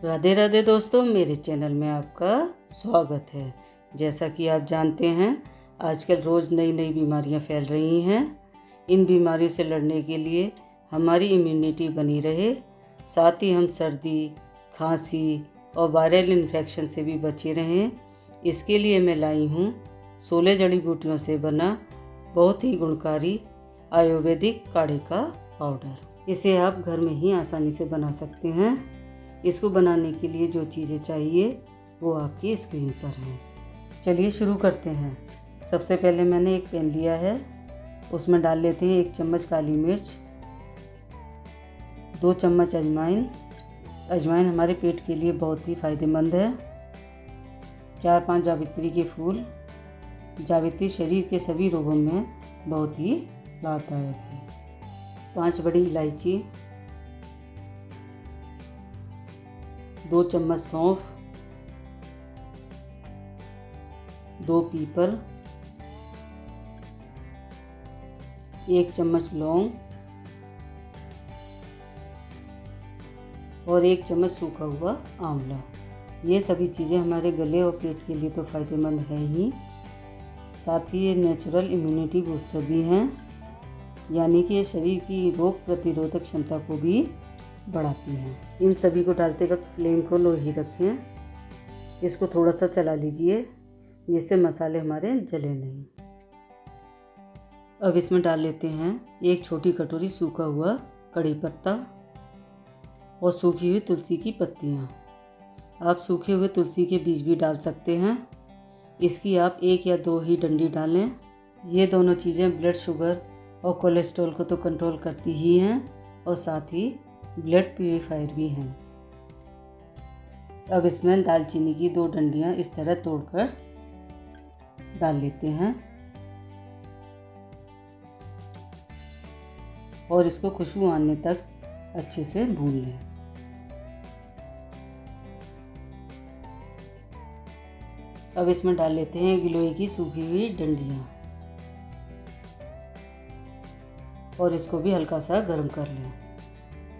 राधे राधे दोस्तों, मेरे चैनल में आपका स्वागत है। जैसा कि आप जानते हैं, आजकल रोज़ नई नई बीमारियां फैल रही हैं। इन बीमारियों से लड़ने के लिए हमारी इम्यूनिटी बनी रहे, साथ ही हम सर्दी, खांसी और वायरल इन्फेक्शन से भी बचे रहें, इसके लिए मैं लाई हूँ 16 जड़ी बूटियों से बना बहुत ही गुणकारी आयुर्वेदिक काढ़े का पाउडर। इसे आप घर में ही आसानी से बना सकते हैं। इसको बनाने के लिए जो चीज़ें चाहिए वो आपकी स्क्रीन पर हैं। चलिए शुरू करते हैं। सबसे पहले मैंने एक पैन लिया है, उसमें डाल लेते हैं 1 चम्मच काली मिर्च, 2 चम्मच अजवाइन। अजवाइन हमारे पेट के लिए बहुत ही फ़ायदेमंद है। 4-5 जावित्री के फूल। जावित्री शरीर के सभी रोगों में बहुत ही लाभदायक है। 5 बड़ी इलायची, 2 चम्मच सौंफ, 2 पीपल, 1 चम्मच लौंग और 1 चम्मच सूखा हुआ आंवला। ये सभी चीज़ें हमारे गले और पेट के लिए तो फ़ायदेमंद है ही, साथ ही ये नेचुरल इम्यूनिटी बूस्टर भी हैं, यानी कि ये शरीर की रोग प्रतिरोधक क्षमता को भी बढ़ाती हैं। इन सभी को डालते वक्त फ्लेम को लो ही रखें। इसको थोड़ा सा चला लीजिए जिससे मसाले हमारे जले नहीं। अब इसमें डाल लेते हैं 1 छोटी कटोरी सूखा हुआ कड़ी पत्ता और सूखी हुई तुलसी की पत्तियाँ। आप सूखे हुए तुलसी के बीज भी डाल सकते हैं। इसकी आप 1 या 2 ही डंडी डालें। ये दोनों चीज़ें ब्लड शुगर और कोलेस्ट्रॉल को तो कंट्रोल करती ही हैं और साथ ही ब्लड प्यूरीफायर भी हैं। अब इसमें दालचीनी की 2 डंडियाँ इस तरह तोड़कर डाल लेते हैं और इसको खुशबू आने तक अच्छे से भून लें। अब इसमें डाल लेते हैं गिलोय की सूखी हुई डंडियाँ और इसको भी हल्का सा गर्म कर लें।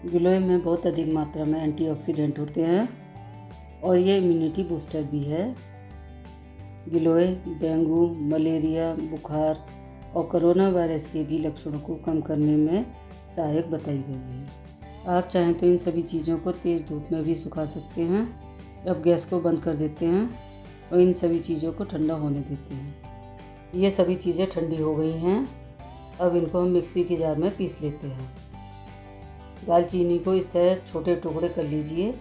गिलोय में बहुत अधिक मात्रा में एंटीऑक्सीडेंट होते हैं और ये इम्यूनिटी बूस्टर भी है। गिलोय डेंगू, मलेरिया, बुखार और कोरोना वायरस के भी लक्षणों को कम करने में सहायक बताई गई है। आप चाहें तो इन सभी चीज़ों को तेज़ धूप में भी सुखा सकते हैं। अब गैस को बंद कर देते हैं और इन सभी चीज़ों को ठंडा होने देते हैं। ये सभी चीज़ें ठंडी हो गई हैं। अब इनको हम मिक्सी के जार में पीस लेते हैं। दालचीनी को इस तरह छोटे टुकड़े कर लीजिए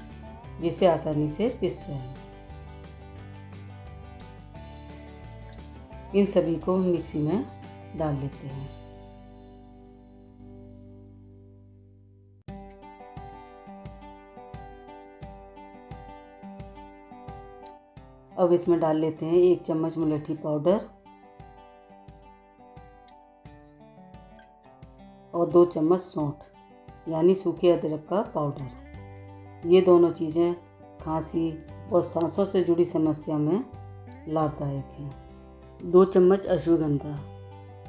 जिससे आसानी से पिस जाए। इन सभी को हम मिक्सी में डाल लेते हैं। अब इसमें डाल लेते हैं 1 चम्मच मुलट्ठी पाउडर और 2 चम्मच सौंठ यानी सूखे अदरक का पाउडर। ये दोनों चीज़ें खांसी और सांसों से जुड़ी समस्या में लाभदायक हैं। 2 चम्मच अश्वगंधा,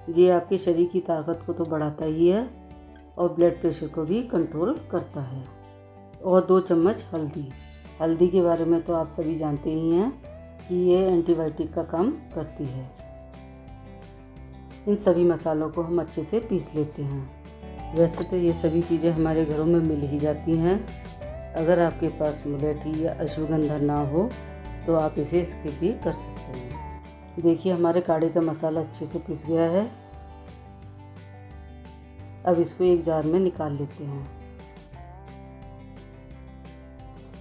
ये आपके शरीर की ताकत को तो बढ़ाता ही है और ब्लड प्रेशर को भी कंट्रोल करता है। और 2 चम्मच हल्दी। हल्दी के बारे में तो आप सभी जानते ही हैं कि ये एंटीबायोटिक का काम करती है। इन सभी मसालों को हम अच्छे से पीस लेते हैं। वैसे तो ये सभी चीज़ें हमारे घरों में मिल ही जाती हैं। अगर आपके पास मुलट्ठी या अश्वगंधा ना हो तो आप इसे स्किप भी कर सकते हैं। देखिए हमारे काढ़े का मसाला अच्छे से पिस गया है। अब इसको एक जार में निकाल लेते हैं।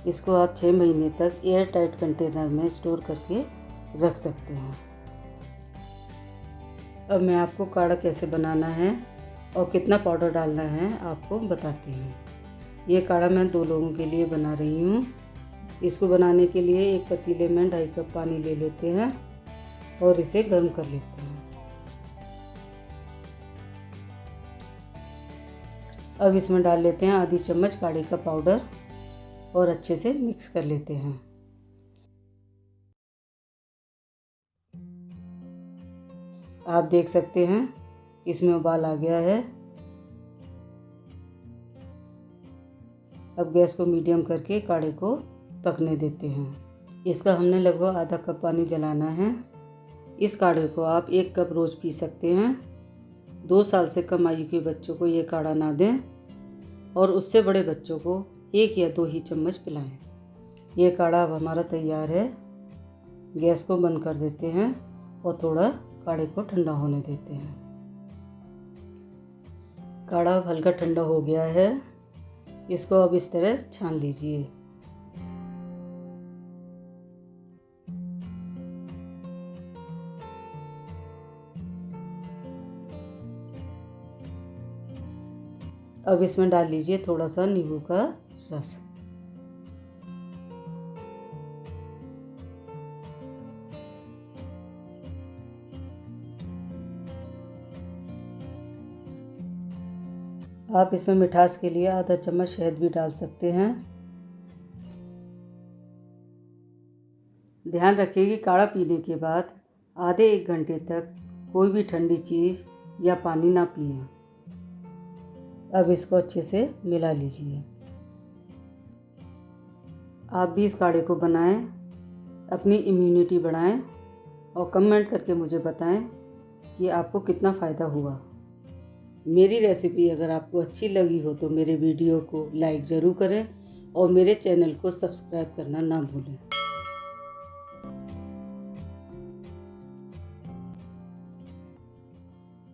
इसको आप 6 महीने तक एयर टाइट कंटेनर में स्टोर करके रख सकते हैं। अब मैं आपको काढ़ा कैसे बनाना है और कितना पाउडर डालना है आपको बताती हूँ। ये काढ़ा मैं 2 लोगों के लिए बना रही हूँ। इसको बनाने के लिए एक पतीले में 2.5 कप पानी ले लेते हैं और इसे गर्म कर लेते हैं। अब इसमें डाल लेते हैं आधी चम्मच काढ़े का पाउडर और अच्छे से मिक्स कर लेते हैं। आप देख सकते हैं इसमें उबाल आ गया है। अब गैस को मीडियम करके काढ़े को पकने देते हैं। इसका हमने लगभग आधा कप पानी जलाना है। इस काढ़े को आप 1 कप रोज़ पी सकते हैं। 2 साल से कम आयु के बच्चों को ये काढ़ा ना दें और उससे बड़े बच्चों को 1 या 2 ही चम्मच पिलाएं। ये काढ़ा अब हमारा तैयार है। गैस को बंद कर देते हैं और थोड़ा काढ़े को ठंडा होने देते हैं। काढ़ा अब हल्का ठंडा हो गया है। इसको अब इस तरह छान लीजिए। अब इसमें डाल लीजिए थोड़ा सा नींबू का रस। आप इसमें मिठास के लिए आधा चम्मच शहद भी डाल सकते हैं। ध्यान रखिए कि काढ़ा पीने के बाद आधे 1 घंटे तक कोई भी ठंडी चीज़ या पानी ना पिएं। अब इसको अच्छे से मिला लीजिए। आप भी इस काढ़े को बनाएं, अपनी इम्यूनिटी बढ़ाएं और कमेंट करके मुझे बताएं कि आपको कितना फ़ायदा हुआ। मेरी रेसिपी अगर आपको अच्छी लगी हो तो मेरे वीडियो को लाइक ज़रूर करें और मेरे चैनल को सब्सक्राइब करना ना भूलें।